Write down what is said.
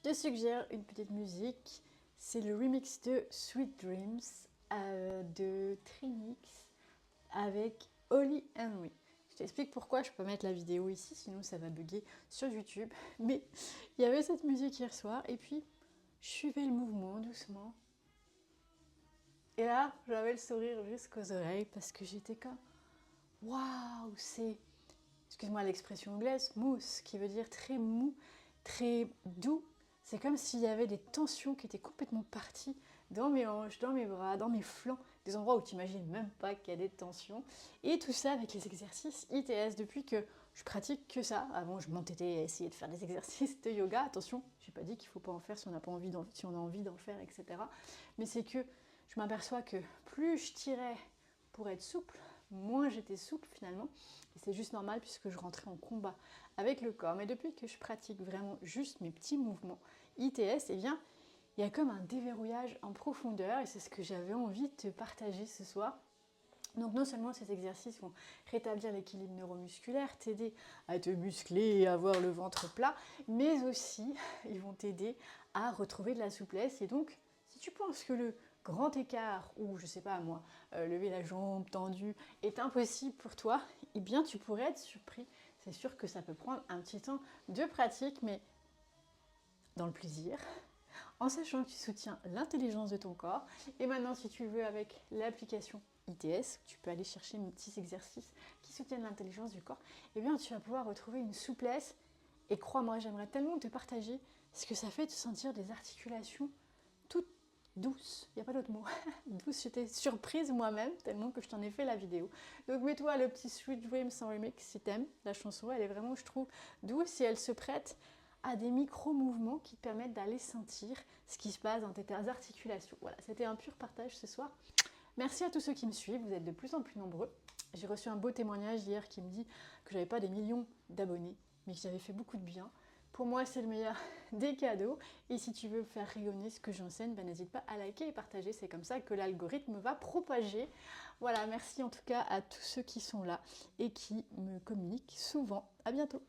te suggère une petite musique. C'est le remix de Sweet Dreams de Trinix avec Holly Henry. Je t'explique pourquoi je peux mettre la vidéo ici, sinon ça va bugger sur YouTube. Mais il y avait cette musique hier soir et puis je suivais le mouvement doucement. Et là, j'avais le sourire jusqu'aux oreilles parce que j'étais comme waouh, c'est, excuse-moi l'expression anglaise, mousse, qui veut dire très mou, très doux. C'est comme s'il y avait des tensions qui étaient complètement parties dans mes hanches, dans mes bras, dans mes flancs, des endroits où tu n'imagines même pas qu'il y a des tensions. Et tout ça avec les exercices ITS. Depuis que je pratique que ça, avant je m'entêtais à essayer de faire des exercices de yoga. Attention, j'ai pas dit qu'il faut pas en faire si on n'a pas envie si on a envie d'en faire, etc. Mais c'est que je m'aperçois que plus je tirais pour être souple, moins j'étais souple finalement. Et c'est juste normal puisque je rentrais en combat avec le corps. Mais depuis que je pratique vraiment juste mes petits mouvements ITS, eh bien, il y a comme un déverrouillage en profondeur et c'est ce que j'avais envie de te partager ce soir. Donc non seulement ces exercices vont rétablir l'équilibre neuromusculaire, t'aider à te muscler et avoir le ventre plat, mais aussi ils vont t'aider à retrouver de la souplesse. Et donc, si tu penses que le grand écart, ou je sais pas moi, lever la jambe tendue est impossible pour toi, eh bien tu pourrais être surpris. C'est sûr que ça peut prendre un petit temps de pratique, mais dans le plaisir, en sachant que tu soutiens l'intelligence de ton corps. Et maintenant, si tu veux, avec l'application ITS, tu peux aller chercher mes petits exercices qui soutiennent l'intelligence du corps, et bien tu vas pouvoir retrouver une souplesse. Et crois-moi, j'aimerais tellement te partager ce que ça fait de sentir des articulations toutes douces, il n'y a pas d'autre mot, douce, j'étais surprise moi-même tellement que je t'en ai fait la vidéo. Donc mets-toi le petit Sweet Dreams en remix si t'aimes la chanson, elle est vraiment, je trouve, douce et elle se prête à des micro-mouvements qui te permettent d'aller sentir ce qui se passe dans tes articulations. Voilà, c'était un pur partage ce soir. Merci à tous ceux qui me suivent, vous êtes de plus en plus nombreux. J'ai reçu un beau témoignage hier qui me dit que j'avais pas des millions d'abonnés, mais que j'avais fait beaucoup de bien. Pour moi, c'est le meilleur des cadeaux. Et si tu veux faire rayonner ce que j'enseigne, ben, n'hésite pas à liker et partager. C'est comme ça que l'algorithme va propager. Voilà, merci en tout cas à tous ceux qui sont là et qui me communiquent souvent. À bientôt.